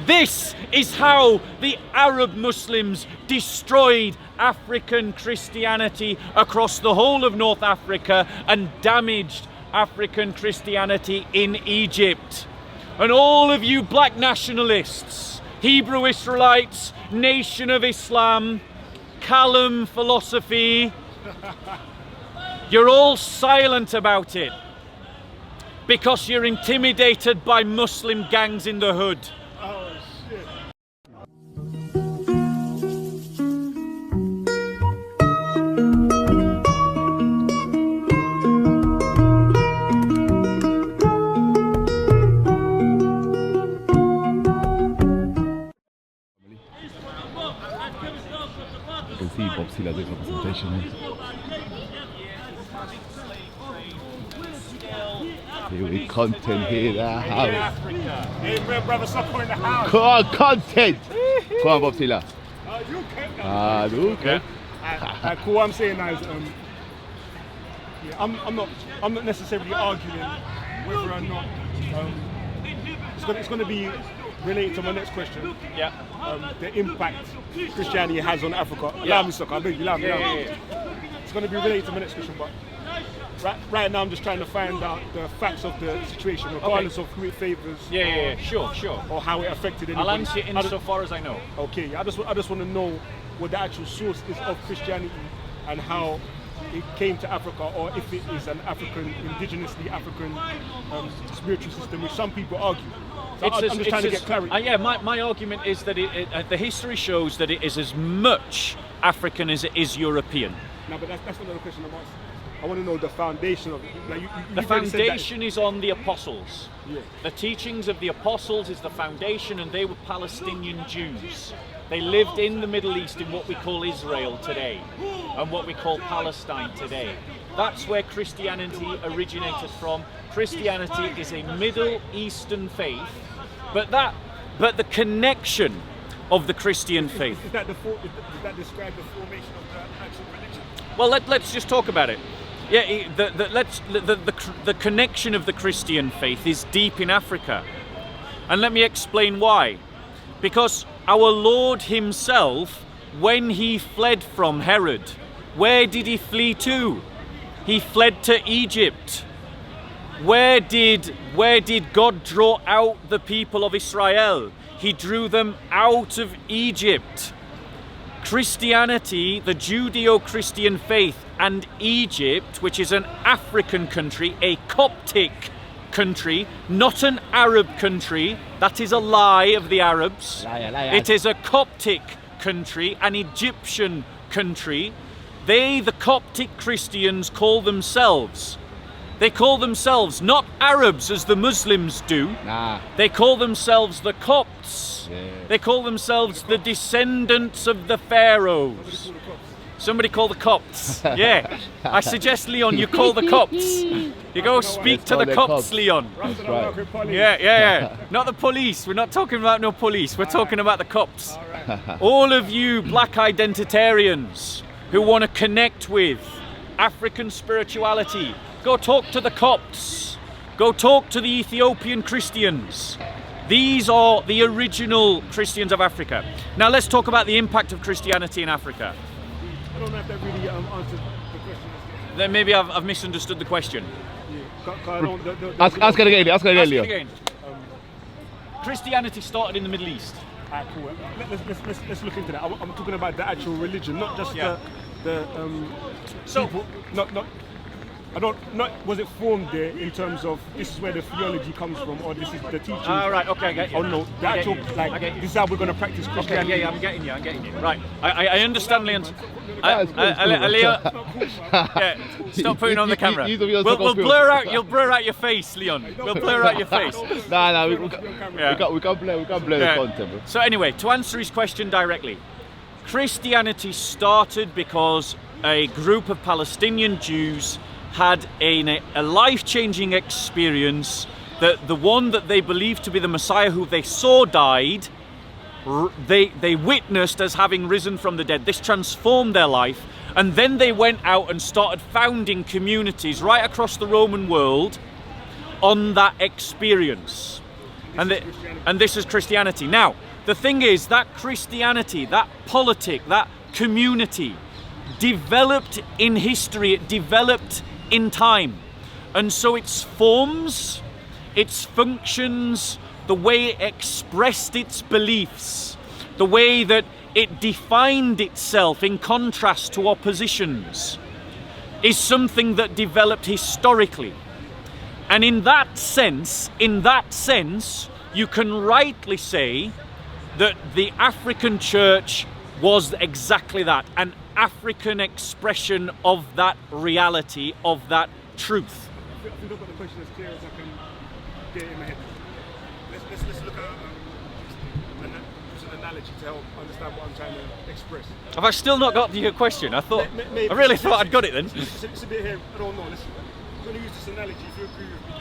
This is how the Arab Muslims destroyed African Christianity across the whole of North Africa and damaged African Christianity in Egypt. And all of you black nationalists, Hebrew Israelites, Nation of Islam, Kalam philosophy, you're all silent about it because you're intimidated by Muslim gangs in the hood. Oh, shit. You can see Bob Sealer doing a presentation. Here we content here in the house. Hey, brother, SOCO in the house. Come on, content! Come on, Bob Sealer. You okay? Okay. Cool. What I'm saying now is, yeah, I'm not necessarily arguing whether or not it's going to be related to my next question. Yeah. The impact Christianity has on Africa. Allow me, SOCO. I beg you, allow me. It's going to be related to my next question, but right now I'm just trying to find out the facts of the situation, regardless of who it favours. Sure. Or how it affected anybody. I'll answer you insofar as I know. Okay, I just want to know what the actual source is of Christianity and how it came to Africa, or if it is an indigenously African spiritual system, which some people argue. So I'm just trying to get clarity. My argument is that the history shows that it is as much African as it is European. No, but that's not the question I'm asking. I want to know the foundation of it. Like the foundation is on the apostles. Yeah. The teachings of the apostles is the foundation, and they were Palestinian Jews. They lived in the Middle East in what we call Israel today and what we call Palestine today. That's where Christianity originated from. Christianity is a Middle Eastern faith, but the connection of the Christian faith. Does that describe the formation of the actual religion? Well, let's just talk about it. Yeah, the connection of the Christian faith is deep in Africa. And let me explain why. Because our Lord himself, when he fled from Herod, where did he flee to? He fled to Egypt. Where did God draw out the people of Israel? He drew them out of Egypt. Christianity, the Judeo-Christian faith, and Egypt, which is an African country, a Coptic country, not an Arab country. That is a lie of the Arabs. Liar. It is a Coptic country, an Egyptian country. They, the Coptic Christians, call themselves not Arabs as the Muslims do. Nah. They call themselves the Copts. Yeah. They call themselves the descendants of the pharaohs. Somebody call the Copts. Yeah. I suggest, Leon, you call the Copts. You go speak to the Copts, Leon. Right. Yeah. Not the police. We're not talking about no police. We're talking about the Copts. All of you black identitarians who want to connect with African spirituality, go talk to the Copts. Go talk to the Ethiopian Christians. These are the original Christians of Africa. Now let's talk about the impact of Christianity in Africa. I don't know if that really answered the question. Then maybe I've misunderstood the question. Yeah. Ask it again, Ask it again. Christianity started in the Middle East. Alright, cool. Let's look into that. I'm talking about the actual religion, not just the people. Was it formed there in terms of this is where the theology comes from, or this is the teaching? Right, okay, I get you. Oh no, the actual, this is how we're going to practice Christianity. Okay, yeah, I'm getting you. Right, I understand, Leon. Leo, stop putting on the camera. We'll blur out. You'll blur out your face, Leon. We'll blur out your face. No, we can't blur the content, bro. So anyway, to answer his question directly, Christianity started because a group of Palestinian Jews had a life-changing experience, that the one that they believed to be the Messiah, who they saw died, they witnessed as having risen from the dead. This transformed their life, and then they went out and started founding communities right across the Roman world on that experience. and this is Christianity. Now, the thing is that Christianity, that politic, that community, developed in history, it developed in time. And so its forms, its functions, the way it expressed its beliefs, the way that it defined itself in contrast to oppositions, is something that developed historically. And in that sense, you can rightly say that the African church was exactly that, an African expression of that reality, of that truth. I think I've got the question as clear as I can get it in my head. Let's look at an analogy to help understand what I'm trying to express. Have I still not got to your question? I really thought I'd got it then. It's a bit here, I don't know. I'm going to use this analogy if you agree with me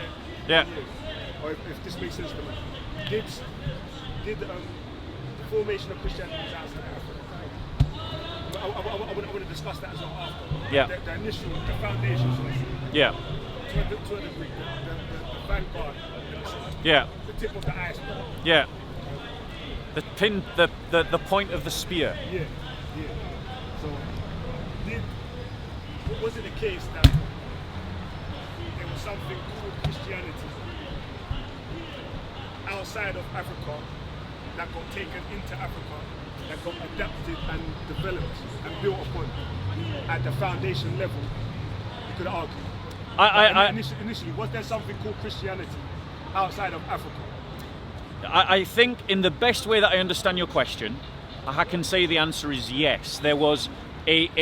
then. Yeah. Or if this makes sense to me. Did the formation of Christianity was outside Africa? I want to discuss that as well after. Yeah. The initial, the foundations, Yeah. to a degree, the vanguard, Yeah. the tip of the iceberg. Yeah. The point of the spear. Yeah. So, was it the case that there was something called Christianity outside of Africa that got taken into Africa, that got adapted and developed and built upon at the foundation level? You could argue. Initially, was there something called Christianity outside of Africa? I think in the best way that I understand your question, I can say the answer is yes. There was an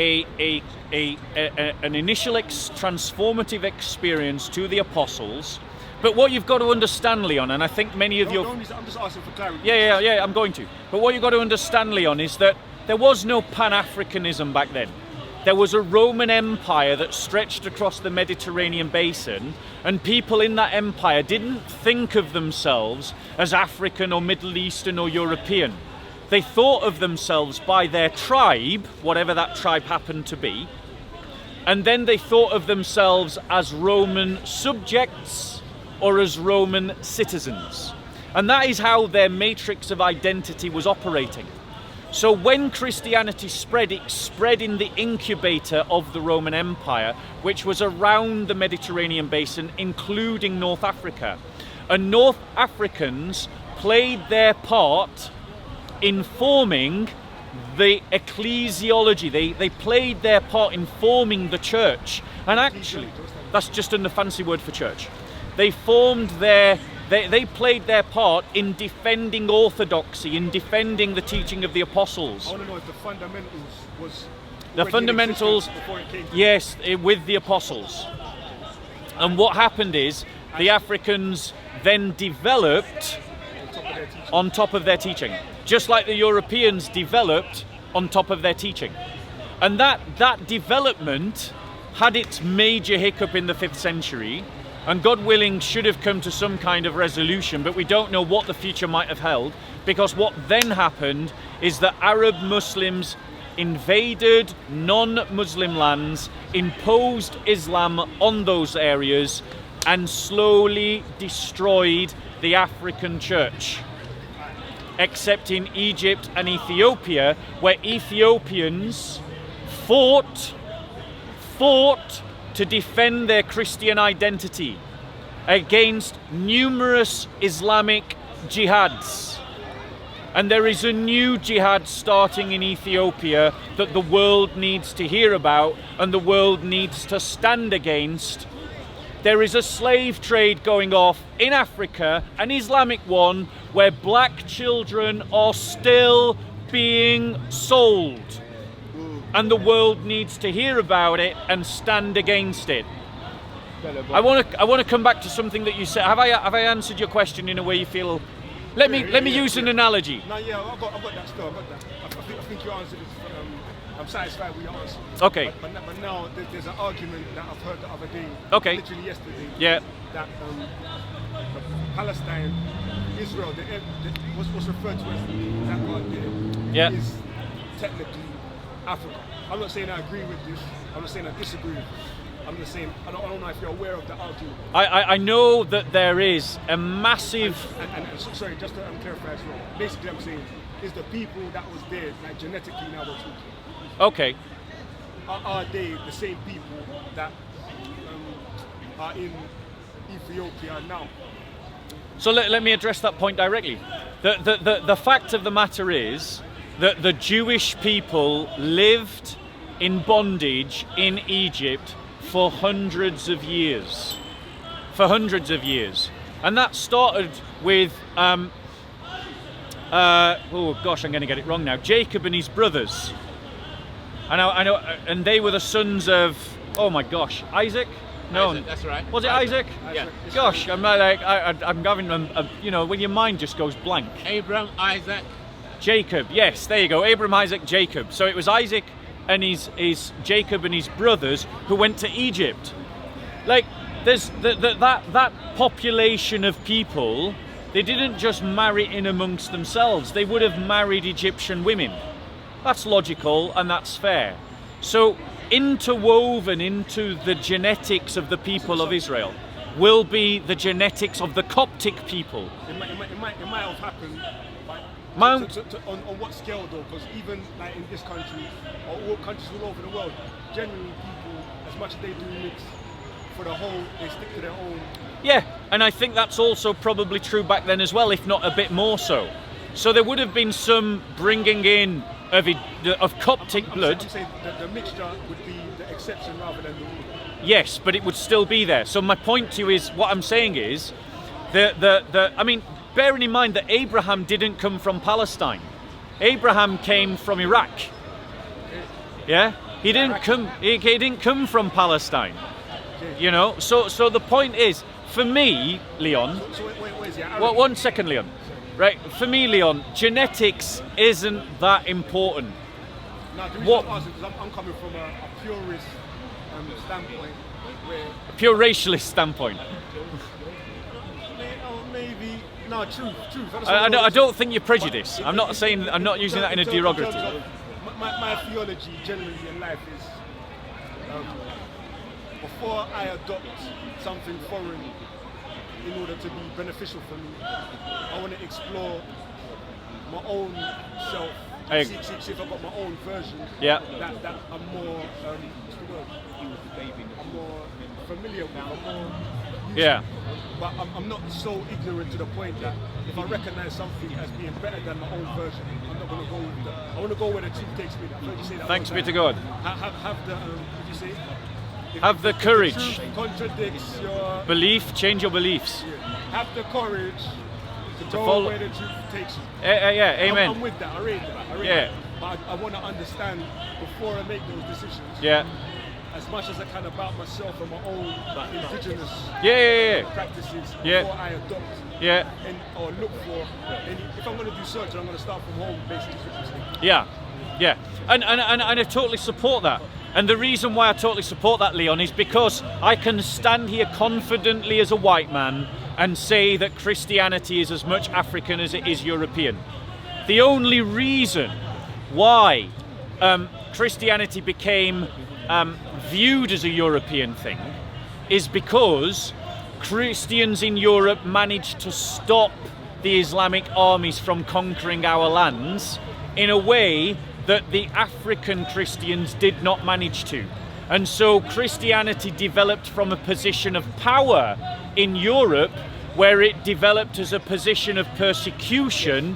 initial transformative experience to the apostles. But what you've got to understand, Leon, and I think many of I'm just asking for clarity. Yeah, I'm going to. But what you've got to understand, Leon, is that there was no Pan-Africanism back then. There was a Roman Empire that stretched across the Mediterranean basin, and people in that empire didn't think of themselves as African or Middle Eastern or European. They thought of themselves by their tribe, whatever that tribe happened to be, and then they thought of themselves as Roman subjects or as Roman citizens. And that is how their matrix of identity was operating. So when Christianity spread, it spread in the incubator of the Roman Empire, which was around the Mediterranean basin, including North Africa. And North Africans played their part in forming the ecclesiology. They played their part in forming the church. And actually, that's just a fancy word for church. They played their part in defending orthodoxy, in defending the teaching of the apostles. I want to know if the fundamentals was... The fundamentals, before it came to yes, with the apostles. And what happened is, the Africans then developed on top of their teaching. Just like the Europeans developed on top of their teaching. And that development had its major hiccup in the 5th century, and God willing should have come to some kind of resolution, but we don't know what the future might have held, because what then happened is that Arab Muslims invaded non-Muslim lands, imposed Islam on those areas, and slowly destroyed the African church. Except in Egypt and Ethiopia, where Ethiopians fought to defend their Christian identity against numerous Islamic jihads. And there is a new jihad starting in Ethiopia that the world needs to hear about and the world needs to stand against. There is a slave trade going off in Africa, an Islamic one, where black children are still being sold. And the world needs to hear about it and stand against it. I want to come back to something that you said. Have I answered your question in a way you feel? Let me use an analogy. No, yeah, I've got that still. I've got that. I think your answer is. I'm satisfied with your answer. Okay. But now there's an argument that I've heard the other day. Okay. Literally yesterday. Yeah. That Palestine, Israel, what's referred to as that part there, is technically Africa. I'm not saying I agree with this. I'm not saying I disagree with it. I'm just saying, I don't know if you're aware of the argument. I know that there is a massive... And sorry, just to clarify as well. Basically, I'm saying, is the people that was there, like genetically now we're talking. Okay. Are they the same people that are in Ethiopia now? So let me address that point directly. The fact of the matter is that the Jewish people lived in bondage in Egypt for hundreds of years. And that started with, oh gosh, I'm going to get it wrong now, Jacob and his brothers. I know, and they were the sons of, oh my gosh, Isaac? No, Isaac, that's right. Was it Isaac? Yeah. Gosh, I'm like, I'm having you know, when your mind just goes blank. Abraham, Isaac, Jacob. Yes, there you go. Abraham, Isaac, Jacob. So it was Isaac and his Jacob and his brothers who went to Egypt. Like, there's that population of people. They didn't just marry in amongst themselves. They would have married Egyptian women. That's logical and that's fair. So interwoven into the genetics of the people of Israel will be the genetics of the Coptic people. It might have happened. On what scale though? Because even like in this country, or all countries all over the world, generally people, as much as they do mix for the whole, they stick to their own. Yeah, and I think that's also probably true back then as well, if not a bit more so. So there would have been some bringing in of Coptic blood. I'm saying the mixture would be the exception rather than the rule. Yes, but it would still be there. So my point to you is, what I'm saying is, I mean, bearing in mind that Abraham didn't come from Palestine. Abraham came from Iraq. Yeah, he didn't come from Palestine. You know, so the point is, for me, Leon. So where's the Well, 1 second, Leon. Right, for me, Leon, genetics isn't that important. No, the reason I'm asking is I'm coming from a purist standpoint, where Pure racialist standpoint. maybe no truth. I don't think you're prejudiced. I'm not using that in a derogative. My theology generally in life is before I adopt something foreign in order to be beneficial for me, I want to explore my own self. See if I've got my own version. Yeah. That I'm more what's the word? I'm more familiar with. I'm more used to. But I'm not so ignorant to the point that if I recognize something as being better than my own version, I'm not going to go with that. I want to go where the truth takes me. I've heard you say that. Thanks be to God. Have the what did you say? Have the courage. If the truth contradicts your belief. Change your beliefs. Have the courage to go follow where the truth takes you. Yeah, amen. I'm with that. I read that. But I want to understand before I make those decisions. Yeah. As much as I can about myself and my own indigenous practices before I adopt or look for. And if I'm going to do search, I'm going to start from home, basically. Yeah. And I totally support that. And the reason why I totally support that, Leon, is because I can stand here confidently as a white man and say that Christianity is as much African as it is European. The only reason why Christianity became viewed as a European thing is because Christians in Europe managed to stop the Islamic armies from conquering our lands in a way that the African Christians did not manage to. And so Christianity developed from a position of power in Europe, where it developed as a position of persecution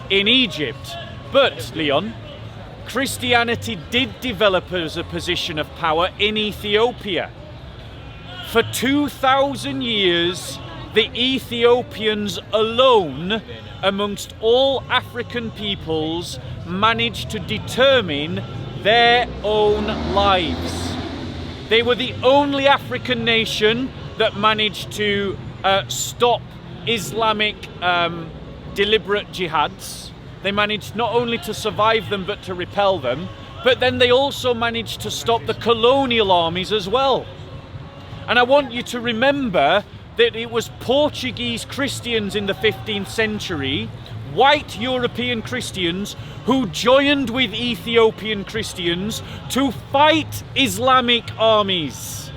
in Egypt. But, Leon, Christianity did develop as a position of power in Ethiopia. For 2,000 years, the Ethiopians alone, amongst all African peoples, managed to determine their own lives. They were the only African nation that managed to stop Islamic deliberate jihads. They managed not only to survive them but to repel them, but then they also managed to stop the colonial armies as well. And I want you to remember that it was Portuguese Christians in the 15th century, white European Christians, who joined with Ethiopian Christians to fight Islamic armies.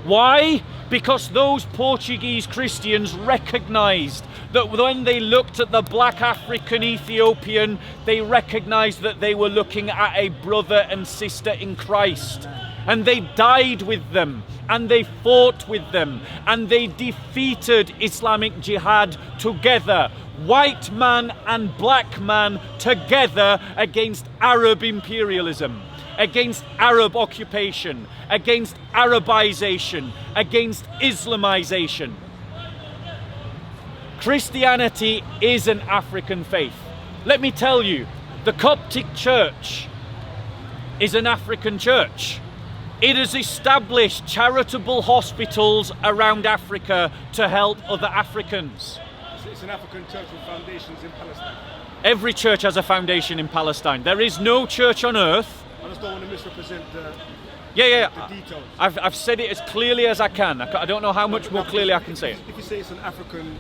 Why? Because those Portuguese Christians recognized that when they looked at the black African Ethiopian, they recognized that they were looking at a brother and sister in Christ. And they died with them, and they fought with them, and they defeated Islamic Jihad together, white man and black man together, against Arab imperialism, against Arab occupation, against Arabization, against Islamization. Christianity is an African faith. Let me tell you, the Coptic Church is an African church. It has established charitable hospitals around Africa to help other Africans. It's an African church with foundations in Palestine. Every church has a foundation in Palestine. There is no church on earth. I just don't want to misrepresent the details. I've said it as clearly as I can. I don't know how much more clearly I can say it. If you say it's an African,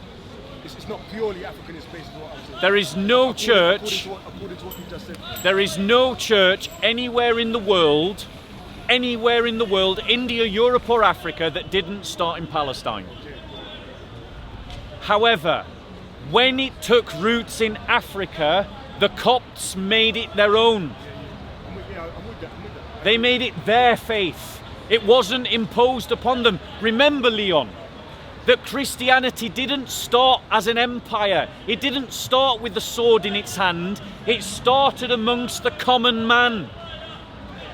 it's not purely African, it's based on what I'm saying. There is no church. According to what you just said. There is no church anywhere in the world, India, Europe or Africa, that didn't start in Palestine. However, when it took roots in Africa, the Copts made it their own. I'm with that. They made it their faith. It wasn't imposed upon them. Remember, Leon, that Christianity didn't start as an empire. It didn't start with the sword in its hand. It started amongst the common man.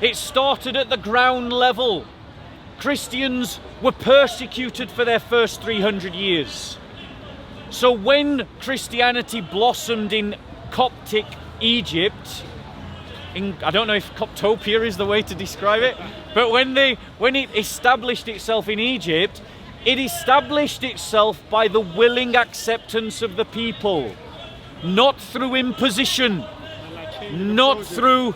It started at the ground level. Christians were persecuted for their first 300 years. So when Christianity blossomed in Coptic Egypt, I don't know if Coptopia is the way to describe it, but when it established itself in Egypt, it established itself by the willing acceptance of the people, not through imposition, not through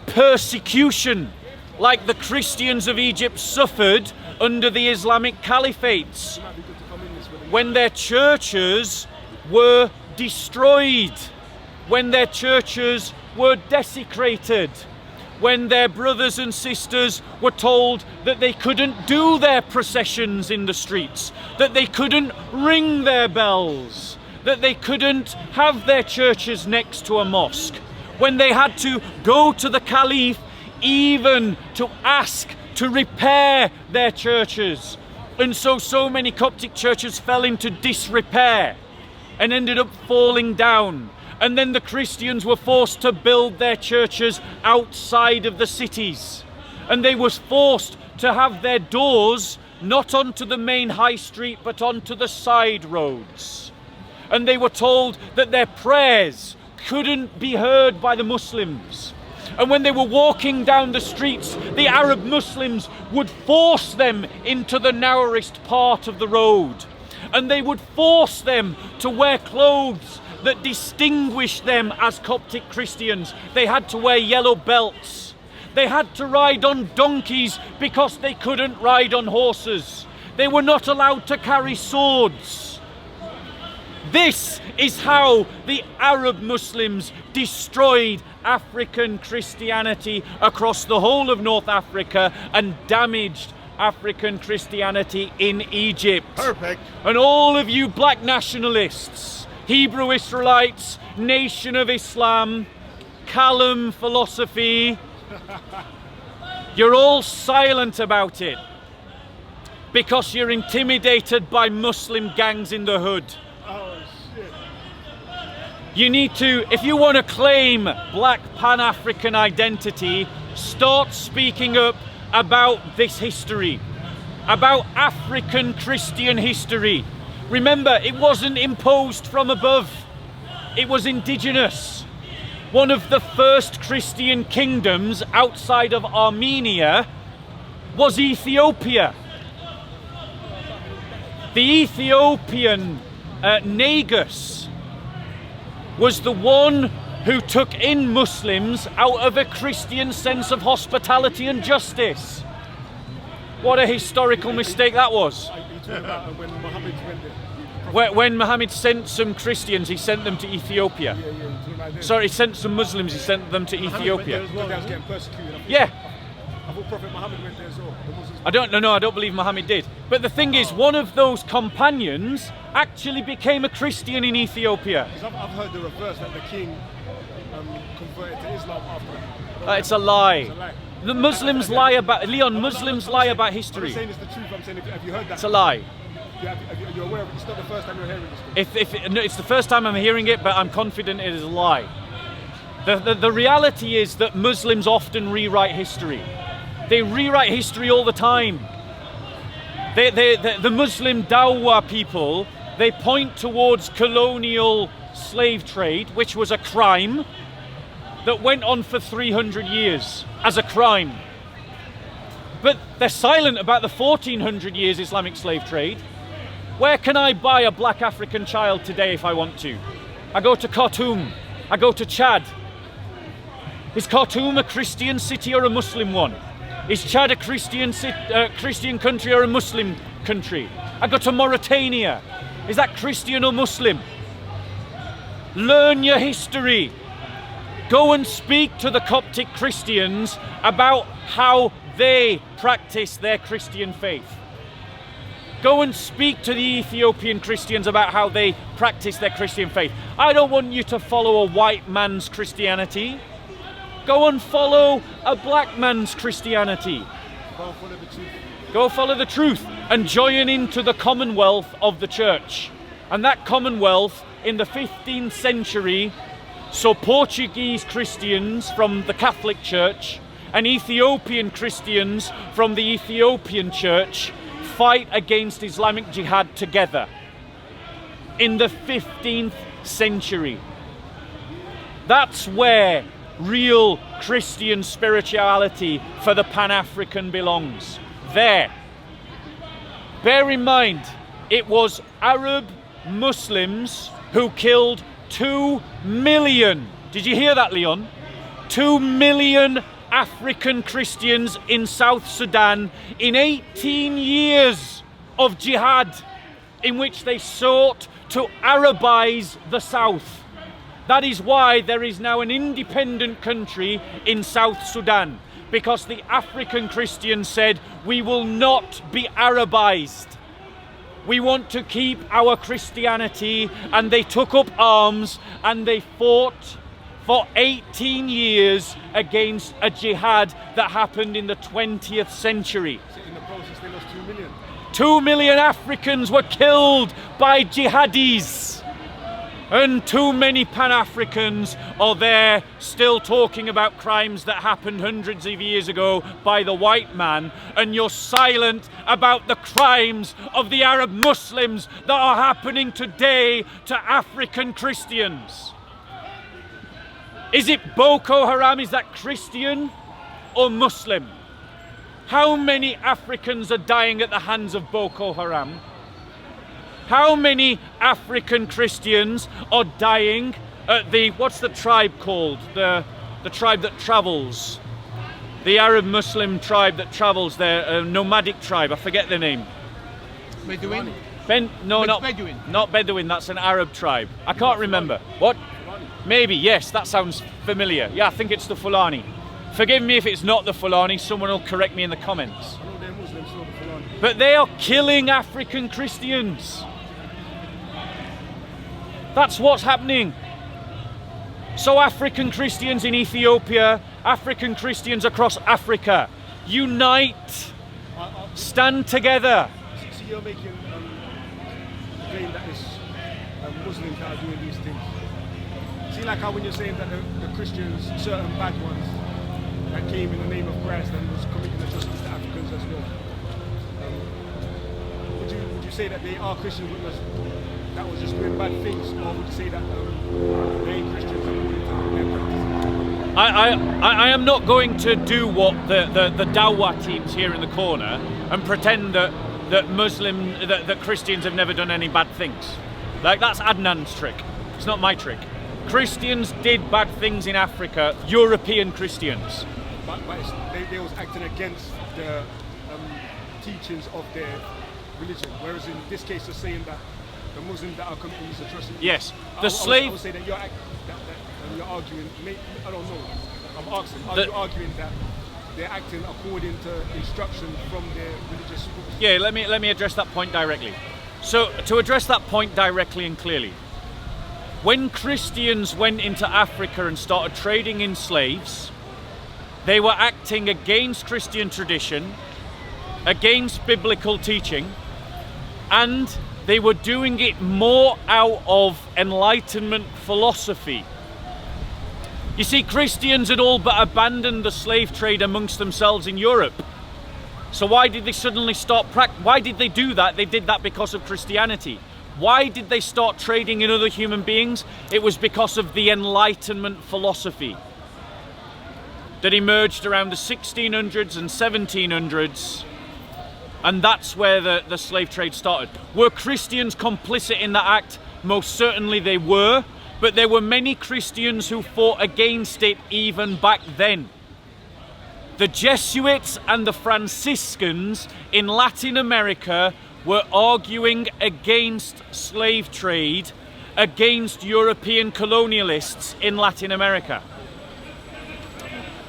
persecution, like the Christians of Egypt suffered under the Islamic caliphates, when their churches were destroyed, when their churches were desecrated, when their brothers and sisters were told that they couldn't do their processions in the streets, that they couldn't ring their bells, that they couldn't have their churches next to a mosque, when they had to go to the caliph even to ask to repair their churches. And so many Coptic churches fell into disrepair and ended up falling down. And then the Christians were forced to build their churches outside of the cities. And they were forced to have their doors not onto the main high street, but onto the side roads. And they were told that their prayers couldn't be heard by the Muslims. And when they were walking down the streets, the Arab Muslims would force them into the narrowest part of the road. And they would force them to wear clothes that distinguished them as Coptic Christians. They had to wear yellow belts. They had to ride on donkeys because they couldn't ride on horses. They were not allowed to carry swords. This is how the Arab Muslims destroyed African Christianity across the whole of North Africa and damaged African Christianity in Egypt. Perfect. And all of you black nationalists, Hebrew Israelites, Nation of Islam, Kalam philosophy, you're all silent about it because you're intimidated by Muslim gangs in the hood. Oh, shit. You need to, if you want to claim black Pan-African identity, start speaking up about this history, about African Christian history. Remember, it wasn't imposed from above. It was indigenous. One of the first Christian kingdoms outside of Armenia was Ethiopia. The Ethiopian Negus was the one who took in Muslims out of a Christian sense of hospitality and justice. What a historical mistake that was. Are you talking about when Muhammad went there? When Muhammad sent some Christians, he sent them to Ethiopia. Yeah, you're talking about them. Sorry, he sent some Muslims, he sent them to Ethiopia. They was getting persecuted. Yeah. I thought Prophet Muhammad went there as well. I don't know, I don't believe Muhammad did. But the thing is, one of those companions actually became a Christian in Ethiopia. Because I've heard the reverse, that the king converted to Islam after that. It's a lie. It's a lie. The Muslims lie about, Leon, Muslims lie about history. I'm saying it's the truth. I'm saying, have you heard that? It's a lie. You're aware of it? It's not the first time you're hearing this story. No, it's the first time I'm hearing it, but I'm confident it is a lie. The reality is that Muslims often rewrite history. They rewrite history all the time. The Muslim Dawah people, they point towards colonial slave trade, which was a crime that went on for 300 years as a crime. But they're silent about the 1400 years Islamic slave trade. Where can I buy a black African child today if I want to? I go to Khartoum, I go to Chad. Is Khartoum a Christian city or a Muslim one? Is Chad a Christian country or a Muslim country? I go to Mauritania. Is that Christian or Muslim? Learn your history. Go and speak to the Coptic Christians about how they practice their Christian faith. Go and speak to the Ethiopian Christians about how they practice their Christian faith. I don't want you to follow a white man's Christianity. Go and follow a black man's Christianity. Go follow the truth. Go follow the truth and join into the commonwealth of the church. And that commonwealth in the 15th century saw Portuguese Christians from the Catholic Church and Ethiopian Christians from the Ethiopian Church fight against Islamic Jihad together in the 15th century. That's where real Christian spirituality for the Pan-African belongs. There. Bear in mind, it was Arab Muslims who killed 2 million. Did you hear that, Leon? 2 million African Christians in South Sudan in 18 years of jihad in which they sought to Arabize the South. That is why there is now an independent country in South Sudan, because the African Christians said, we will not be Arabized. We want to keep our Christianity, and they took up arms and they fought for 18 years against a jihad that happened in the 20th century. So in the process, they lost 2 million. 2 million Africans were killed by jihadis. And too many Pan-Africans are there still talking about crimes that happened hundreds of years ago by the white man, and you're silent about the crimes of the Arab Muslims that are happening today to African Christians. Is it Boko Haram? Is that Christian or Muslim? How many Africans are dying at the hands of Boko Haram? How many African Christians are dying at the, what's the tribe called? The tribe that travels. The Arab Muslim tribe that travels there, a nomadic tribe, I forget the name. Bedouin? Bedouin. Not Bedouin, that's an Arab tribe. I can't remember. What? Maybe, yes, that sounds familiar. Yeah, I think it's the Fulani. Forgive me if it's not the Fulani, someone will correct me in the comments. I know they're Muslims, not the Fulani. But they are killing African Christians. That's what's happening. So African Christians in Ethiopia, African Christians across Africa, unite, stand together. So you're making the claim that it's Muslims that are doing these things. See, like how when you're saying that the Christians, certain bad ones, that came in the name of Christ and was committing atrocities to Africans as well. Would you say that they are Christians that was just doing bad things, or would you say that they ain't Christians according to their practices? I am not going to do what the Dawah teams here in the corner and pretend that that Christians have never done any bad things. Like, that's Adnan's trick. It's not my trick. Christians did bad things in Africa, European Christians. But they was acting against the teachings of their religion, whereas in this case they're saying that the Muslims that are committing these atrocities. Yes, I would say that you're arguing. I don't know. I'm asking. Are you arguing that they're acting according to instruction from their religious schools. Yeah, let me address that point directly. So to address that point directly and clearly, when Christians went into Africa and started trading in slaves, they were acting against Christian tradition, against biblical teaching, and they were doing it more out of Enlightenment philosophy. You see, Christians had all but abandoned the slave trade amongst themselves in Europe. So why did they suddenly why did they do that? They did that because of Christianity. Why did they start trading in other human beings? It was because of the Enlightenment philosophy that emerged around the 1600s and 1700s, and that's where the slave trade started. Were Christians complicit in that act? Most certainly they were, but there were many Christians who fought against it even back then. The Jesuits and the Franciscans in Latin America were arguing against slave trade, against European colonialists in Latin America.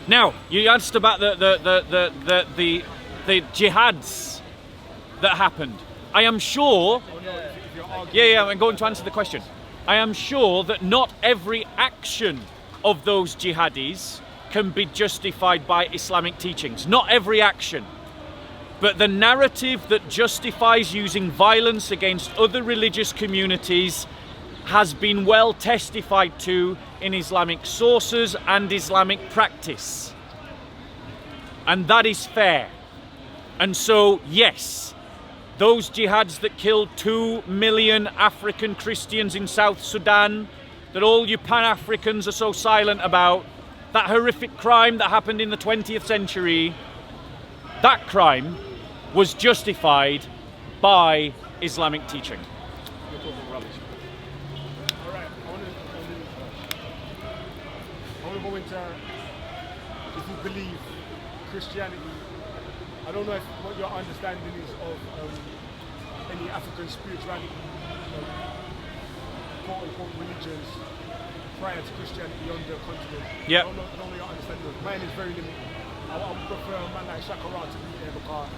Now, you asked about the jihads that happened. I am sure, I'm going to answer the question. I am sure that not every action of those jihadis can be justified by Islamic teachings. Not every action. But the narrative that justifies using violence against other religious communities has been well testified to in Islamic sources and Islamic practice. And that is fair. And so, yes, those jihads that killed 2 million African Christians in South Sudan, that all you Pan-Africans are so silent about, that horrific crime that happened in the 20th century, that crime was justified by Islamic teaching. You're talking rubbish. All right, I want to go into if you believe Christianity. I don't know what your understanding is of any African spirituality, quote-unquote religions prior to Christianity on the continent. Yeah. I don't know your understanding of it. Mine is very limited. I would prefer a man like Shakara to be there because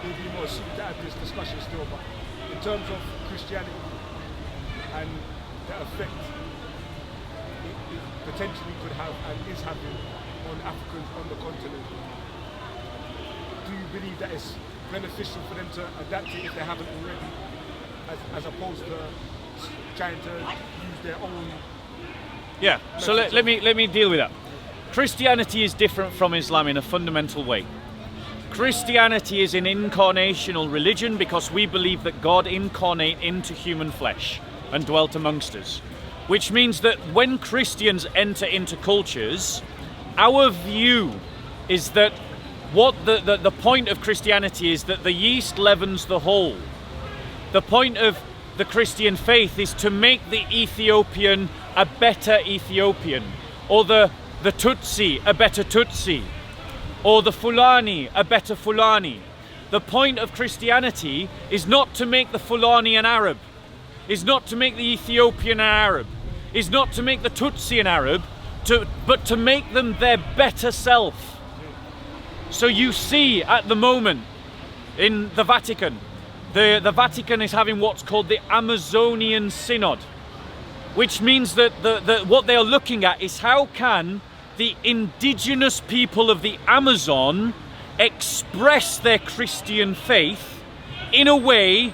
he'd be more suited to have this discussion still. But in terms of Christianity and the effect it potentially could have and is having on Africans on the continent, do you believe that it's beneficial for them to adapt it if they haven't already, as opposed to trying to use their own? Yeah, so let me deal with that. Christianity is different from Islam in a fundamental way. Christianity is an incarnational religion because we believe that God incarnate into human flesh and dwelt amongst us. Which means that when Christians enter into cultures, our view is that what the point of Christianity is that the yeast leavens the whole. The point of the Christian faith is to make the Ethiopian a better Ethiopian, or the Tutsi a better Tutsi, or the Fulani a better Fulani. The point of Christianity is not to make the Fulani an Arab, is not to make the Ethiopian an Arab, is not to make the Tutsi an Arab, but to make them their better self. So you see at the moment in the Vatican, the Vatican is having what's called the Amazonian Synod, which means that what they are looking at is how can the indigenous people of the Amazon express their Christian faith in a way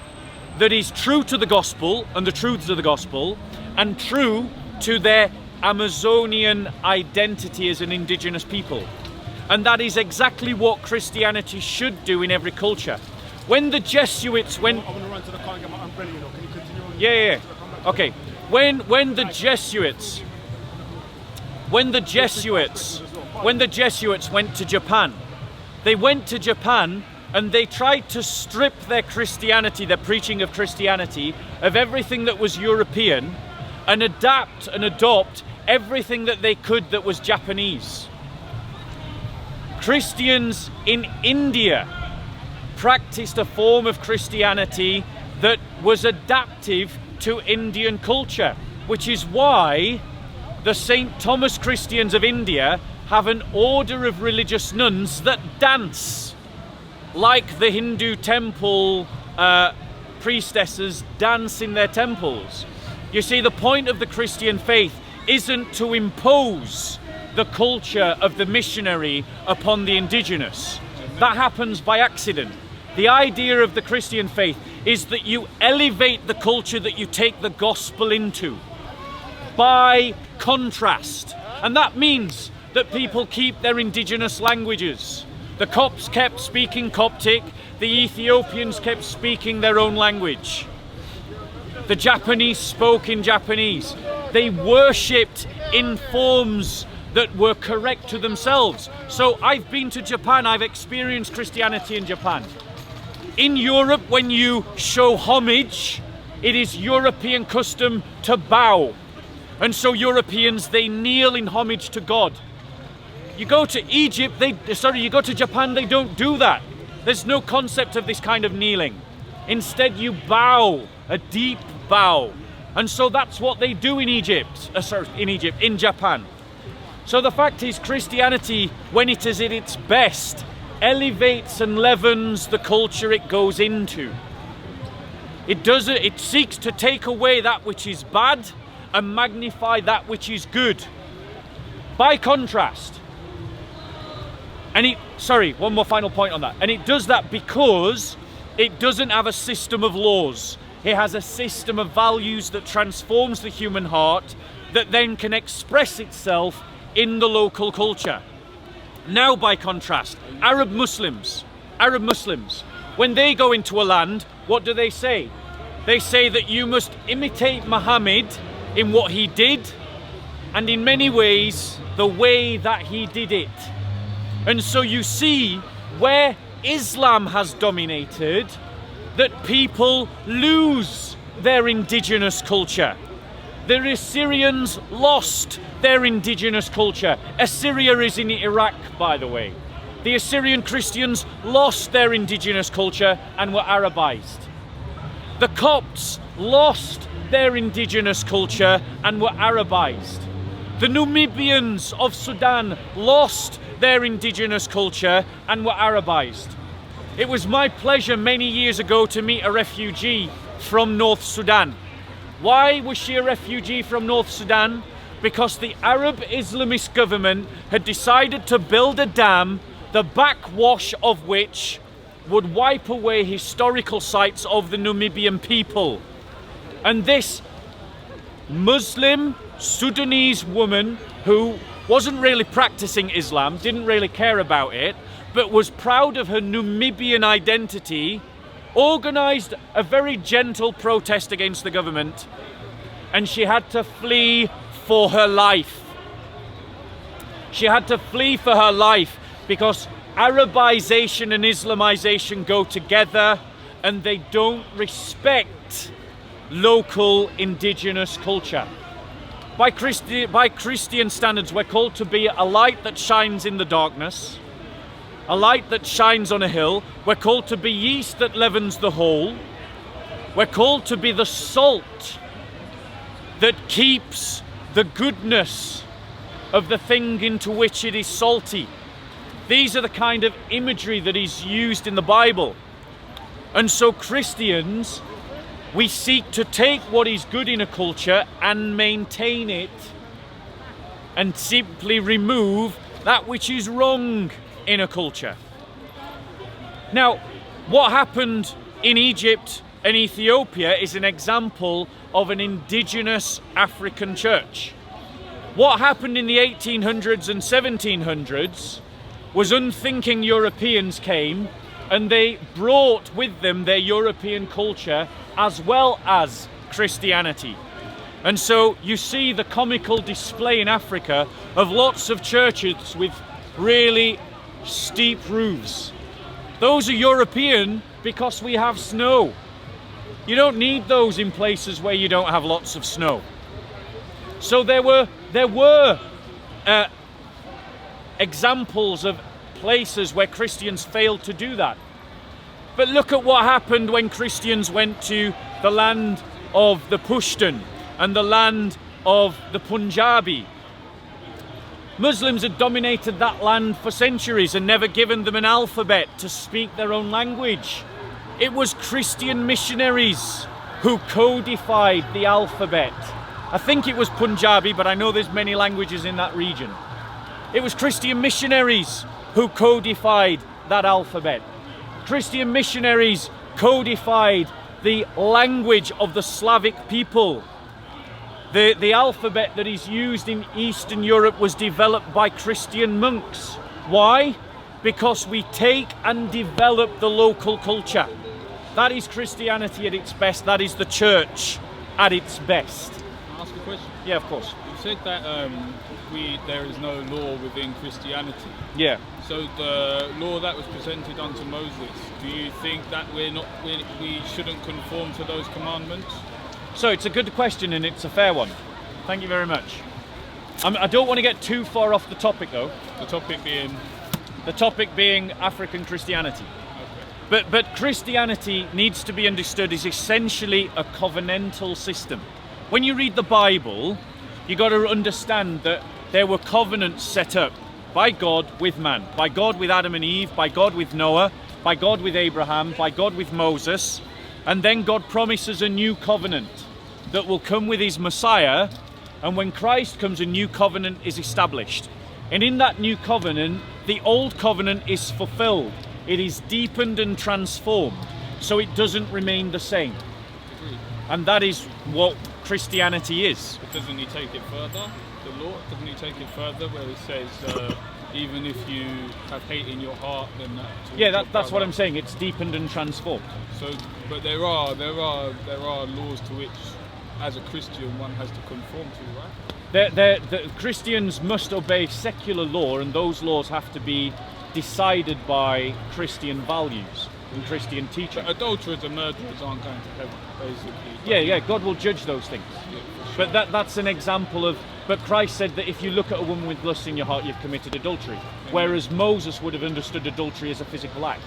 that is true to the gospel and the truths of the gospel and true to their Amazonian identity as an indigenous people. And that is exactly what Christianity should do in every culture. When the Jesuits went... I want to run to the car and get my umbrella, you know. Can you continue on? Yeah. Okay. When the Jesuits went to Japan, they went to Japan and they tried to strip their Christianity, their preaching of Christianity, of everything that was European and adapt and adopt everything that they could that was Japanese. Christians in India practiced a form of Christianity that was adaptive to Indian culture, which is why the St. Thomas Christians of India have an order of religious nuns that dance, like the Hindu temple priestesses dance in their temples. You see, the point of the Christian faith isn't to impose the culture of the missionary upon the indigenous. That happens by accident. The idea of the Christian faith is that you elevate the culture that you take the gospel into by contrast. And that means that people keep their indigenous languages. The Copts kept speaking Coptic, the Ethiopians kept speaking their own language. The Japanese spoke in Japanese. They worshipped in forms that were correct to themselves. So I've been to Japan, I've experienced Christianity in Japan. In Europe, when you show homage, it is European custom to bow. And so Europeans, they kneel in homage to God. You go to Egypt, you go to Japan, they don't do that. There's no concept of this kind of kneeling. Instead, you bow, a deep bow. And so that's what they do in in Japan. So the fact is, Christianity, when it is at its best, elevates and leavens the culture it goes into. It seeks to take away that which is bad and magnify that which is good. By contrast, one more final point on that. And it does that because it doesn't have a system of laws. It has a system of values that transforms the human heart, that then can express itself in the local culture. Now, by contrast, Arab Muslims, when they go into a land, what do they say? They say that you must imitate Muhammad in what he did, and in many ways, the way that he did it. And so you see, where Islam has dominated, that people lose their indigenous culture. The Assyrians lost their indigenous culture. Assyria is in Iraq, by the way. The Assyrian Christians lost their indigenous culture and were Arabized. The Copts lost their indigenous culture and were Arabized. The Namibians of Sudan lost their indigenous culture and were Arabized. It was my pleasure many years ago to meet a refugee from North Sudan. Why was she a refugee from North Sudan? Because the Arab Islamist government had decided to build a dam, the backwash of which would wipe away historical sites of the Namibian people. And this Muslim Sudanese woman, who wasn't really practicing Islam, didn't really care about it, but was proud of her Namibian identity, organized a very gentle protest against the government, and she had to flee for her life. She had to flee for her life because Arabization and Islamization go together, and they don't respect local indigenous culture. By Christian standards, we're called to be a light that shines in the darkness, a light that shines on a hill. We're called to be yeast that leavens the whole. We're called to be the salt that keeps the goodness of the thing into which it is salty. These are the kind of imagery that is used in the Bible. And so Christians, we seek to take what is good in a culture and maintain it, and simply remove that which is wrong in a culture. Now, what happened in Egypt and Ethiopia is an example of an indigenous African church. What happened in the 1800s and 1700s was unthinking Europeans came and they brought with them their European culture as well as Christianity. And so you see the comical display in Africa of lots of churches with really steep roofs. Those are European because we have snow. You don't need those in places where you don't have lots of snow. So there were examples of places where Christians failed to do that. But look at what happened when Christians went to the land of the Pushtun and the land of the Punjabi. Muslims had dominated that land for centuries and never given them an alphabet to speak their own language. It was Christian missionaries who codified the alphabet. I think it was Punjabi, but I know there's many languages in that region. It was Christian missionaries who codified that alphabet. Christian missionaries codified the language of the Slavic people. The alphabet that is used in Eastern Europe was developed by Christian monks. Why? Because we take and develop the local culture. That is Christianity at its best. That is the church at its best. Can I ask a question? Yeah, of course. You said that there is no law within Christianity. Yeah. So the law that was presented unto Moses, do you think that we shouldn't conform to those commandments? So it's a good question and it's a fair one. Thank you very much. I don't want to get too far off the topic though. The topic being? The topic being African Christianity. Okay. But Christianity needs to be understood as essentially a covenantal system. When you read the Bible, you got to understand that there were covenants set up by God with man, by God with Adam and Eve, by God with Noah, by God with Abraham, by God with Moses. And then God promises a new covenant that will come with his Messiah. And when Christ comes, a new covenant is established. And in that new covenant, the old covenant is fulfilled. It is deepened and transformed. So it doesn't remain the same. And that is what Christianity is. But doesn't he take it further? The law, doesn't he take it further where it says, even if you have hate in your heart, then that's what I'm saying. It's deepened and transformed. So, but there are laws to which, as a Christian, one has to conform to, right? The Christians must obey secular law, and those laws have to be decided by Christian values and Christian teaching. But adulterers and murderers aren't going to heaven, basically. Yeah, God will judge those things. Yeah, for sure. But that's an example of. But Christ said that if you look at a woman with lust in your heart, you've committed adultery. Whereas Moses would have understood adultery as a physical act.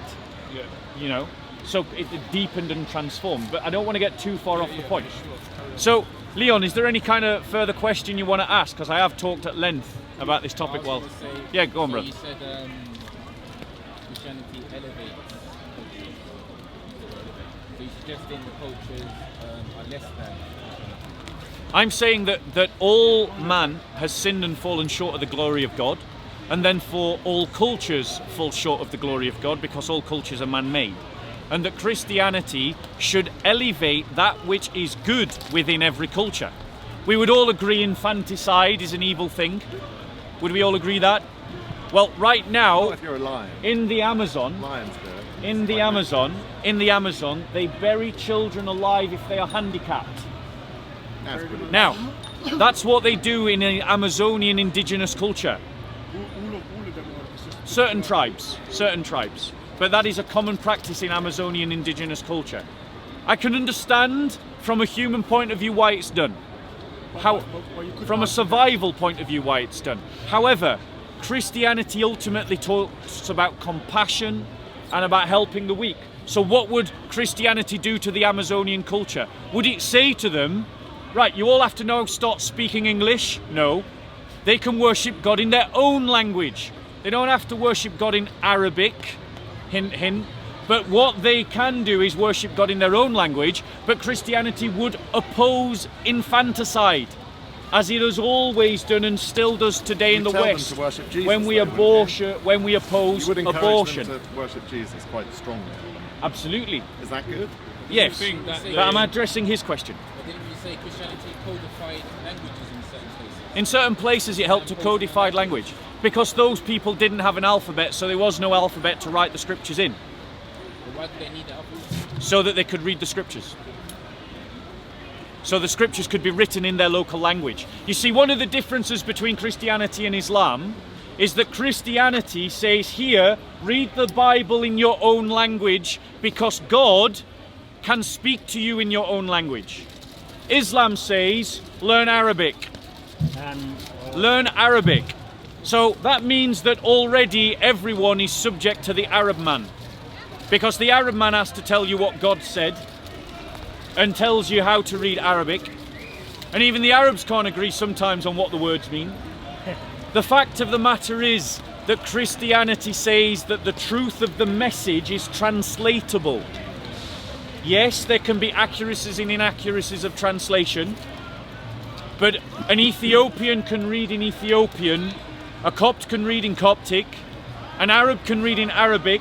Yeah. You know, so it deepened and transformed. But I don't want to get too far off the point. Sure. So, Leon, is there any kind of further question you want to ask? Because I have talked at length about this topic. Well, yeah, go on, bro. You said Christianity elevates culture. So you're suggesting the cultures are less than. I'm saying that all man has sinned and fallen short of the glory of God, and then for all cultures fall short of the glory of God because all cultures are man-made, and that Christianity should elevate that which is good within every culture. We would all agree infanticide is an evil thing. Would we all agree that? Well, right now, Not if you're a lion. in the Amazon, Lions do it. in the Amazon, they bury children alive if they are handicapped. That's pretty Now, that's what they do in an Amazonian indigenous culture. All of them are just Certain tribes. But that is a common practice in Amazonian indigenous culture. I can understand from a human point of view why it's done. From a survival point of view why it's done. However, Christianity ultimately talks about compassion and about helping the weak. So what would Christianity do to the Amazonian culture? Would it say to them, right, you all have to now start speaking English? No. They can worship God in their own language. They don't have to worship God in Arabic, hint, hint. But what they can do is worship God in their own language. But Christianity would oppose infanticide, as it has always done and still does today in the tell them West. to worship Jesus, when we though, when we oppose You would encourage abortion. them to worship Jesus quite strongly. Absolutely. Is that good? Yes. think that But I'm addressing his question. But didn't you say Christianity codified languages in certain places? In certain places it helped to codify language because those people didn't have an alphabet, so there was no alphabet to write the scriptures in, But why do they need the alphabet? so that they could read the scriptures. So the scriptures could be written in their local language. You see, one of the differences between Christianity and Islam is that Christianity says here, read the Bible in your own language because God can speak to you in your own language. Islam says, learn Arabic. Learn Arabic. So that means that already everyone is subject to the Arab man. Because the Arab man has to tell you what God said and tells you how to read Arabic. And even the Arabs can't agree sometimes on what the words mean. The fact of the matter is that Christianity says that the truth of the message is translatable. Yes, there can be accuracies and inaccuracies of translation, but an Ethiopian can read in Ethiopian, a Copt can read in Coptic, an Arab can read in Arabic,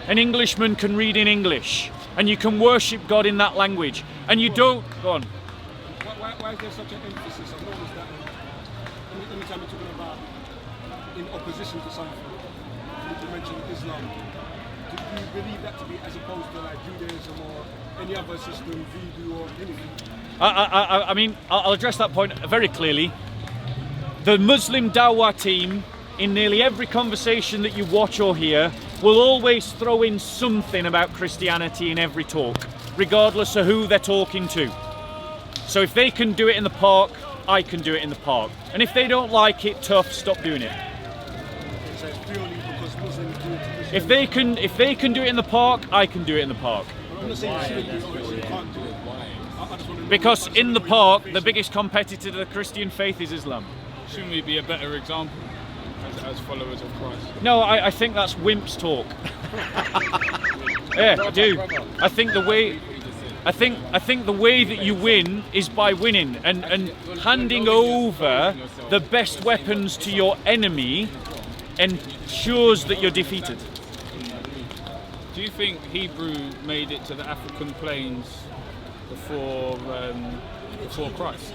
an Englishman can read in English, and you can worship God in that language. And you don't... Go on. Why is there such an emphasis? I've noticed that anytime you're talking about in opposition to something, you mention Islam, do you believe that to be as opposed to like Judaism or any other system, Voodoo or anything? I mean, I'll address that point very clearly. The Muslim Dawah team, in nearly every conversation that you watch or hear, will always throw in something about Christianity in every talk, regardless of who they're talking to. So if they can do it in the park, I can do it in the park. And if they don't like it, tough, stop doing it. So it's purely because Muslims do it to Muslims. If they can do it in the park, I can do it in the park. I'm not saying you shouldn't do it or you can't do it. I just want to know Because in the park, the biggest competitor to the Christian faith is Islam. Shouldn't we be a better example as followers of Christ? No, I think that's wimps talk. Yeah, I do. I think the way that you win is by winning and handing over the best weapons to your enemy ensures that you're defeated. Do you think Hebrew made it to the African plains before Christ?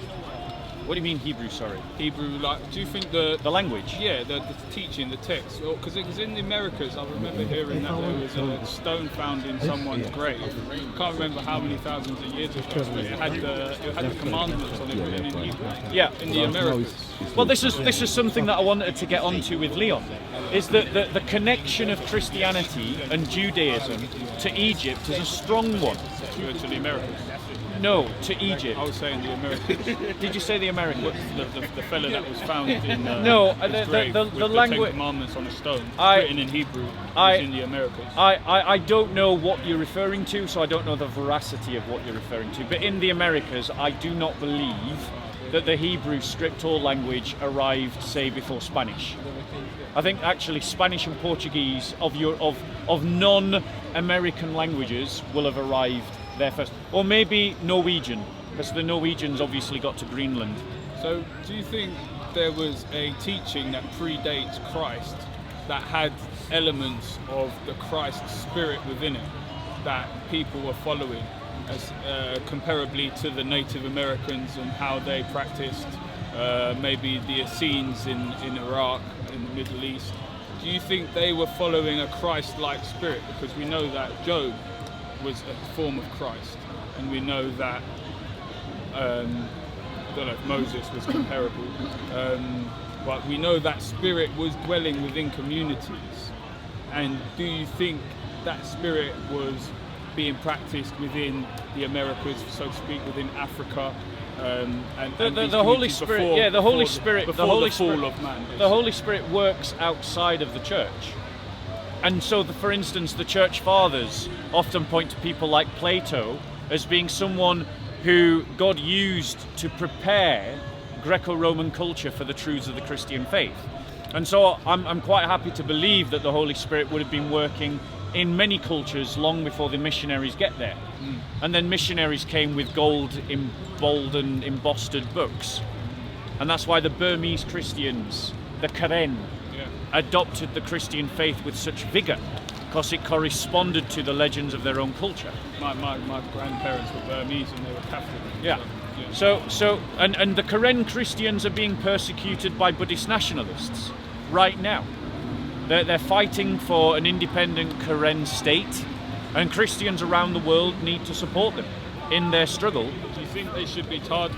What do you mean Hebrew, sorry? Hebrew, like, do you think the language? Yeah, the teaching, the text. Because it was in the Americas, I remember hearing that there was a stone found in someone's grave. I can't remember how many thousands of years ago, but it had the commandments on it written in Hebrew. Yeah. In the Americas. Well, this is something that I wanted to get onto with Leon, is that the connection of Christianity and Judaism to Egypt is a strong one. To the Americas. No, to Egypt. I was saying the Americans. Did you say the Americans? The fella that was found in no, his grave the with the language. Ten Commandments on a stone, written in Hebrew, was in the Americas. I don't know what you're referring to, so I don't know the veracity of what you're referring to. But in the Americas, I do not believe that the Hebrew scriptural language arrived, say, before Spanish. I think actually Spanish and Portuguese of non-American languages will have arrived there first, or maybe Norwegian, because the Norwegians obviously got to Greenland. So, do you think there was a teaching that predates Christ that had elements of the Christ spirit within it that people were following, as comparably to the Native Americans and how they practiced maybe the Essenes in Iraq, in the Middle East? Do you think they were following a Christ-like spirit? Because we know that Job was a form of Christ, and we know that I don't know if Moses was comparable, but we know that spirit was dwelling within communities. And do you think that spirit was being practiced within the Americas, so to speak, within Africa? The Holy Spirit, the Holy Spirit works outside of the church. And so, for instance, the church fathers often point to people like Plato as being someone who God used to prepare Greco-Roman culture for the truths of the Christian faith. And so I'm quite happy to believe that the Holy Spirit would have been working in many cultures long before the missionaries get there. And then missionaries came with gold embossed books. And that's why the Burmese Christians, the Karen, adopted the Christian faith with such vigour, because it corresponded to the legends of their own culture. My grandparents were Burmese and they were Catholic. Yeah. And the Karen Christians are being persecuted by Buddhist nationalists right now. They're fighting for an independent Karen state, and Christians around the world need to support them in their struggle. Do you think they should be tarred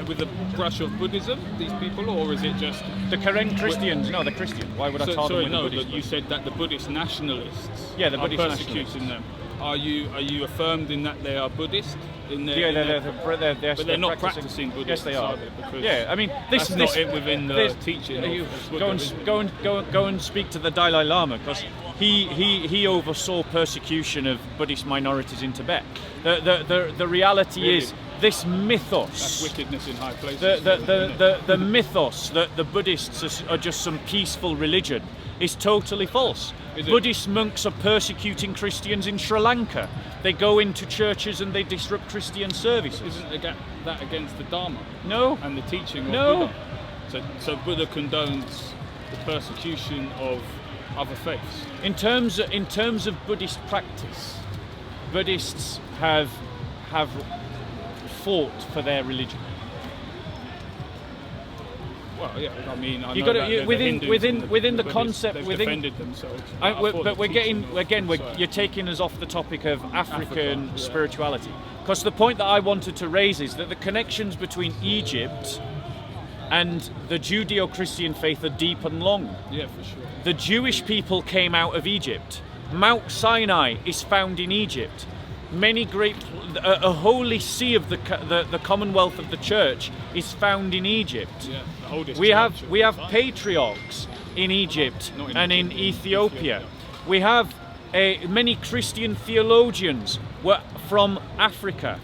with a brush of Buddhism, these people, or is it just the Karen Christians? No, they're Christian. Why would I tar them with a Buddhist? You said that the Buddhist nationalists the are Buddhist persecuting them. Are you affirmed in that they are Buddhist? But they're not practicing Buddhism. Yes, they are. Because I mean, that's not it within the teaching. Go and speak to the Dalai Lama, because he oversaw persecution of Buddhist minorities in Tibet. The reality is this mythos. That's wickedness in high places. The mythos that the Buddhists are just some peaceful religion is totally false. Buddhist monks are persecuting Christians in Sri Lanka. They go into churches and they disrupt Christian services. Isn't that against the Dharma? No. And the teaching of No. Buddha? So Buddha condones the persecution of other faiths. In terms of Buddhist practice, Buddhists have fought for their religion. Well, yeah, I mean, I You know got that to within the concept they've within. defended themselves. But we're getting again. You're taking us off the topic of African Africa, spirituality, because the point that I wanted to raise is that the connections between Egypt and the Judeo-Christian faith are deep and long. Yeah, for sure. The Jewish people came out of Egypt. Mount Sinai is found in Egypt. A holy see of the Commonwealth of the Church is found in Egypt. Yeah, the oldest We have church. patriarchs in Egypt Not in and in Egypt, Ethiopia. Ethiopia. We have many Christian theologians were from Africa,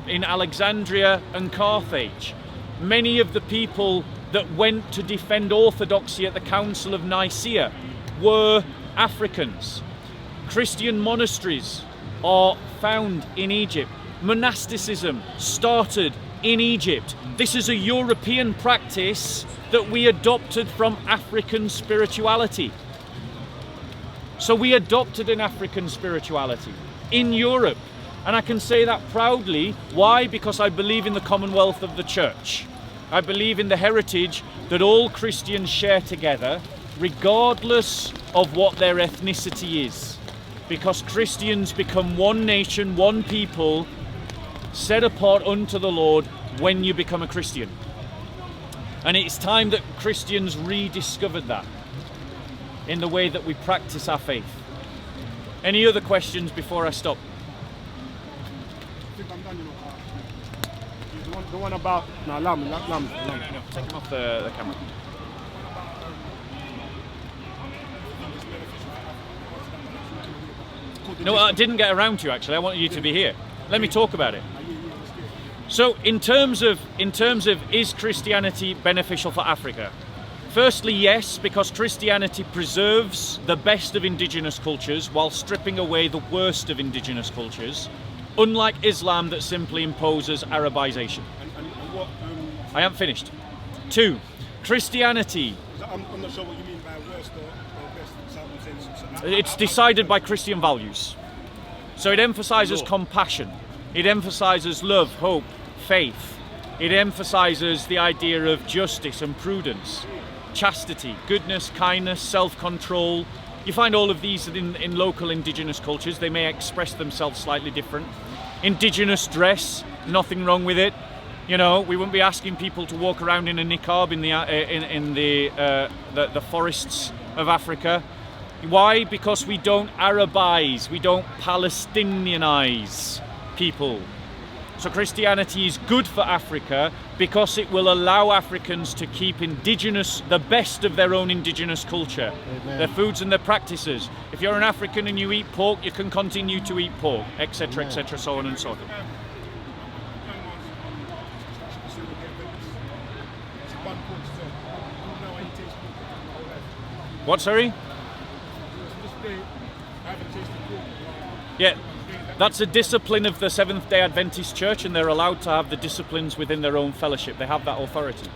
in Alexandria and Carthage. Many of the people that went to defend orthodoxy at the Council of Nicaea were Africans. Christian monasteries are found in Egypt. Monasticism started in Egypt. This is a European practice that we adopted from African spirituality. So we adopted an African spirituality in Europe. And I can say that proudly. Why? Because I believe in the Commonwealth of the Church. I believe in the heritage that all Christians share together, regardless of what their ethnicity is. Because Christians become one nation, one people, set apart unto the Lord when you become a Christian. And it's time that Christians rediscovered that in the way that we practice our faith. Any other questions before I stop? I think I'm done, you know. The one about no, allow me. Take him off the camera. No, I didn't get around to you actually. I wanted you to be here. Let me talk about it. So, in terms of is Christianity beneficial for Africa? Firstly, yes, because Christianity preserves the best of indigenous cultures while stripping away the worst of indigenous cultures, unlike Islam that simply imposes Arabization. And what? I haven't finished. 2, Christianity. I'm not sure what you mean by worst or best. It's decided by Christian values. So it emphasizes compassion. It emphasizes love, hope, faith. It emphasizes the idea of justice and prudence, chastity, goodness, kindness, self-control. You find all of these in local indigenous cultures. They may express themselves slightly different. Indigenous dress, nothing wrong with it. You know, we wouldn't be asking people to walk around in a niqab in the forests of Africa. Why? Because we don't Arabize, we don't Palestinianize people. So Christianity is good for Africa because it will allow Africans to keep the best of their own indigenous culture, their foods and their practices. If you're an African and you eat pork, you can continue to eat pork, etc., etc., so on and so forth. What, sorry? Yeah, that's a discipline of the Seventh-day Adventist Church, and they're allowed to have the disciplines within their own fellowship. They have that authority.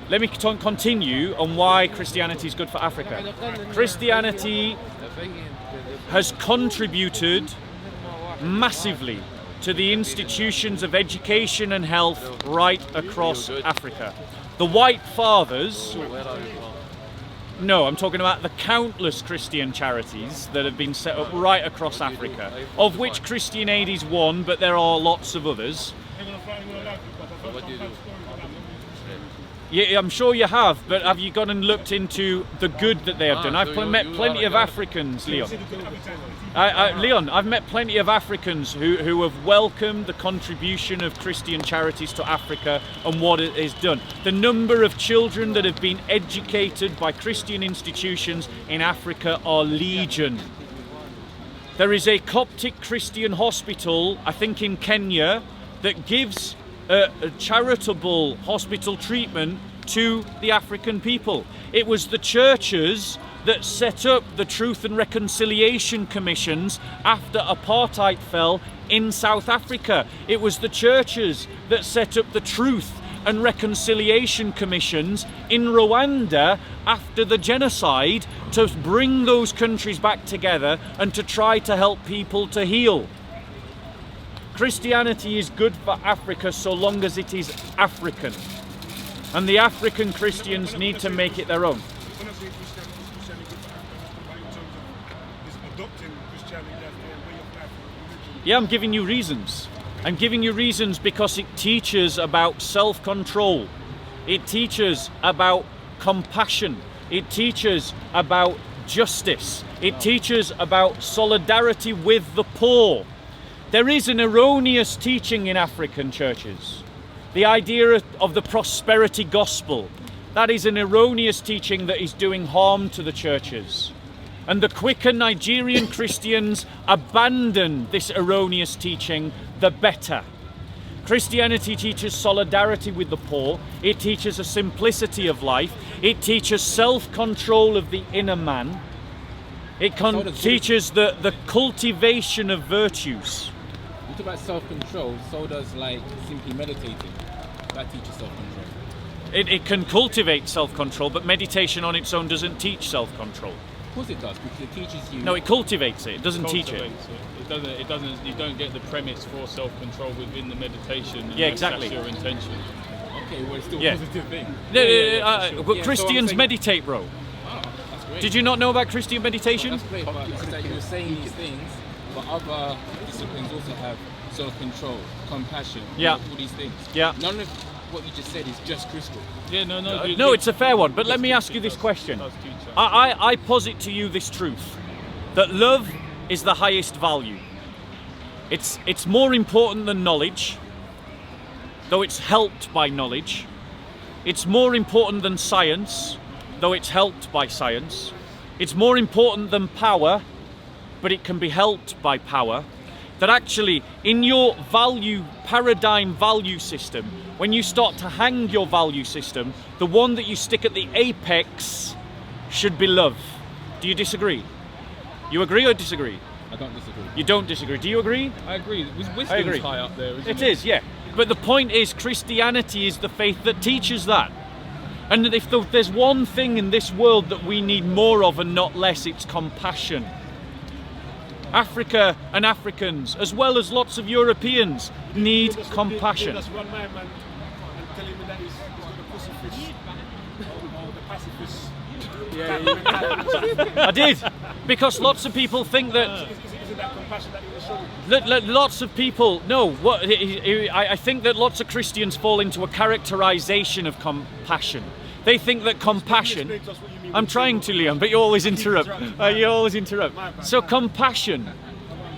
Let me continue on why Christianity is good for Africa. Christianity has contributed massively to the institutions of education and health right across Africa. The White Fathers... No, I'm talking about the countless Christian charities that have been set up right across Africa, of which Christian Aid is one, but there are lots of others. Yeah, I'm sure you have, but have you gone and looked into the good that they have done? I've met plenty of Africans, Leon. Leon, I've met plenty of Africans who have welcomed the contribution of Christian charities to Africa and what it has done. The number of children that have been educated by Christian institutions in Africa are legion. There is a Coptic Christian hospital, I think in Kenya, that gives charitable hospital treatment to the African people. It was the churches that set up the Truth and Reconciliation Commissions after apartheid fell in South Africa. It was the churches that set up the Truth and Reconciliation Commissions in Rwanda after the genocide, to bring those countries back together and to try to help people to heal. Christianity is good for Africa so long as it is African. And the African Christians need to make it their own. When I say Christianity good for Africa, but in terms of is adopting Christianity as their way of life or religion. Yeah, I'm giving you reasons. I'm giving you reasons because it teaches about self-control. It teaches about compassion. It teaches about justice. It teaches about solidarity with the poor. There is an erroneous teaching in African churches. The idea of the prosperity gospel. That is an erroneous teaching that is doing harm to the churches. And the quicker Nigerian Christians abandon this erroneous teaching, the better. Christianity teaches solidarity with the poor. It teaches a simplicity of life. It teaches self-control of the inner man. It teaches the cultivation of virtues. You talk about self-control, so does like simply meditating. That teaches self-control. It can cultivate self-control, but meditation on its own doesn't teach self-control. Of course it does, because it teaches you. No, it cultivates it. It doesn't teach it. It doesn't. You don't get the premise for self-control within the meditation. Yeah, exactly. That's your intention. Okay, well, it's still Yeah. a positive thing. But Christians so meditate, bro. Oh, that's great. Did you not know about Christian meditation? That's great, but it's that you were saying these things, but other disciplines also have self-control, compassion, Yeah. all these things. Yeah. None of what you just said is just crystal. Yeah, no. No, it's a fair one. But let me ask you this question. I posit to you this truth, that love is the highest value. It's more important than knowledge, though it's helped by knowledge. It's more important than science, though it's helped by science. It's more important than power, but it can be helped by power. That actually, in your paradigm value system, when you start to hang your value system, the one that you stick at the apex should be love. Do you disagree? You agree or disagree? I don't disagree. You don't disagree. Do you agree? I agree. Wisdom's I agree. high up there, isn't It is, yeah. But the point is, Christianity is the faith that teaches that. And if there's one thing in this world that we need more of and not less, it's compassion. Africa and Africans, as well as lots of Europeans, need compassion. That's one man and telling me that he's got a crucifix or the pacifist. I did, because lots of people think that. Isn't that compassion that he was showing? Lots of people, no, I think that lots of Christians fall into a characterization of compassion. They think that compassion. Explain to us what you mean I'm when trying to, Leon, but you always interrupt. You always interrupt. So compassion,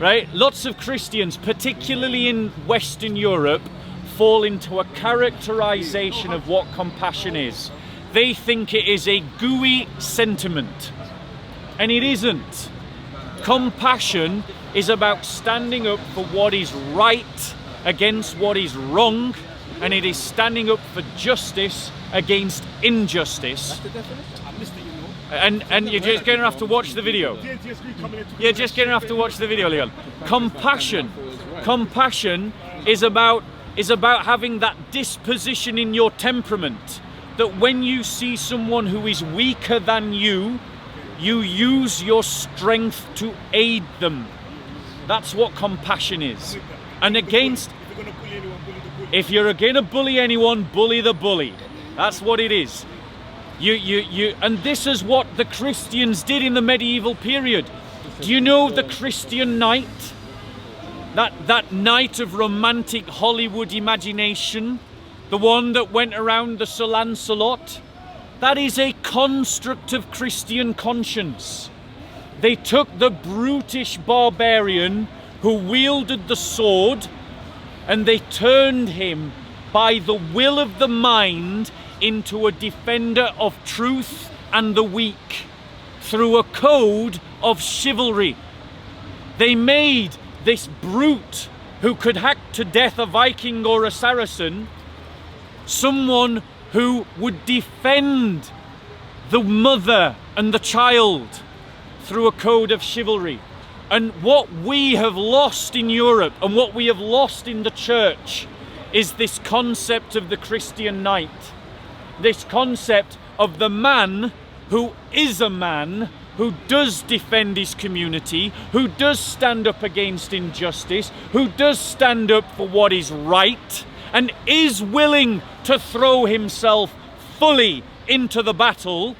right? Lots of Christians, particularly in Western Europe, fall into a characterization of what compassion is. They think it is a gooey sentiment, and it isn't. Compassion is about standing up for what is right against what is wrong, and it is standing up for justice against injustice. That's the definition. I missed it, you know. And you're just going to have to watch the video. DNTSB coming into You're just going to have to watch the video, Leon. Compassion is about having that disposition in your temperament, that when you see someone who is weaker than you, you use your strength to aid them. That's what compassion is. And against, if you're going to bully anyone, bully the bully. That's what it is. And this is what the Christians did in the medieval period. Do you know the Christian knight? That knight of romantic Hollywood imagination, the one that went around the Sir Lancelot? That is a construct of Christian conscience. They took the brutish barbarian who wielded the sword, and they turned him by the will of the mind into a defender of truth and the weak through a code of chivalry. They made this brute who could hack to death a Viking or a Saracen, someone who would defend the mother and the child through a code of chivalry. And what we have lost in Europe and what we have lost in the church is this concept of the Christian knight. This concept of the man who is a man, who does defend his community, who does stand up against injustice, who does stand up for what is right, and is willing to throw himself fully into the battle,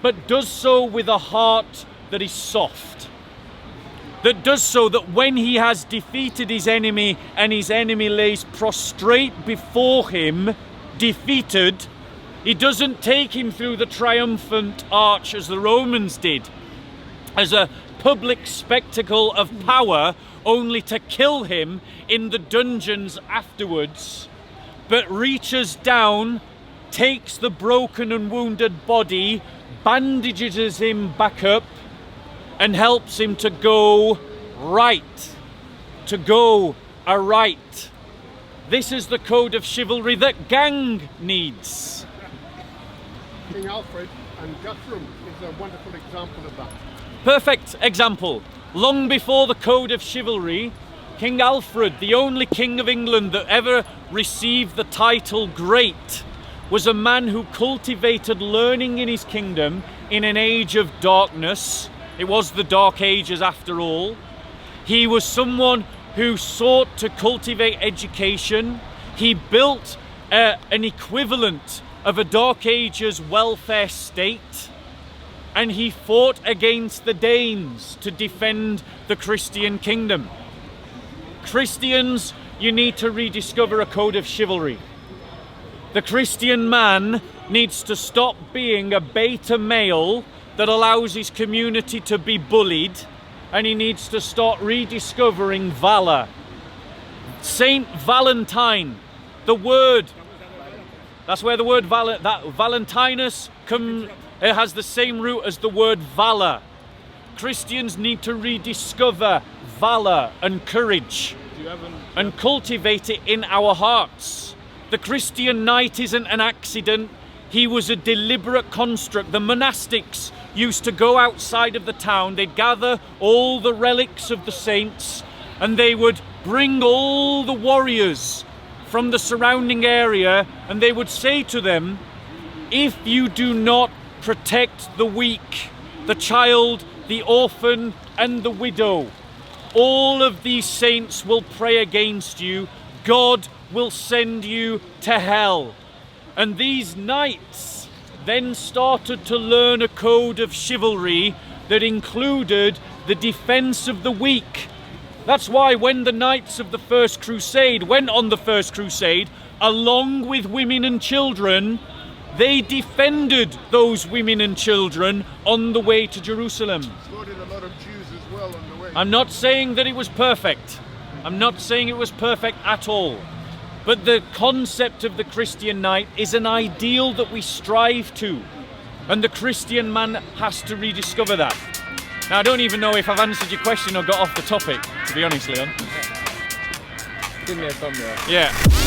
but does so with a heart that is soft. That does so that when he has defeated his enemy and his enemy lays prostrate before him, defeated, he doesn't take him through the triumphant arch as the Romans did, as a public spectacle of power, only to kill him in the dungeons afterwards, but reaches down, takes the broken and wounded body, bandages him back up, and helps him to go right, to go aright. This is the code of chivalry that gang needs. King Alfred and Guthrum is a wonderful example of that. Perfect example. Long before the code of chivalry, King Alfred, the only king of England that ever received the title Great, was a man who cultivated learning in his kingdom in an age of darkness. It was the Dark Ages after all. He was someone who sought to cultivate education. He built an equivalent of a Dark Ages welfare state, and he fought against the Danes to defend the Christian kingdom. Christians, you need to rediscover a code of chivalry. The Christian man needs to stop being a beta male that allows his community to be bullied, and he needs to start rediscovering valor. Saint Valentine, the word, that's where the word Valentinus it has the same root as the word valor. Christians need to rediscover valor and courage and cultivate it in our hearts. The Christian knight isn't an accident. He was a deliberate construct. The monastics used to go outside of the town. They'd gather all the relics of the saints, and they would bring all the warriors from the surrounding area, and they would say to them, if you do not protect the weak, the child, the orphan, and the widow, all of these saints will pray against you. God will send you to hell. And these knights then started to learn a code of chivalry that included the defense of the weak. That's why when the knights of the First Crusade went on the First Crusade, along with women and children, they defended those women and children on the way to Jerusalem. Slaughtered a lot of Jews as well on the way. I'm not saying that it was perfect. I'm not saying it was perfect at all. But the concept of the Christian knight is an ideal that we strive to. And the Christian man has to rediscover that. Now, I don't even know if I've answered your question or got off the topic, to be honest, Leon. Didn't hear from you. Yeah.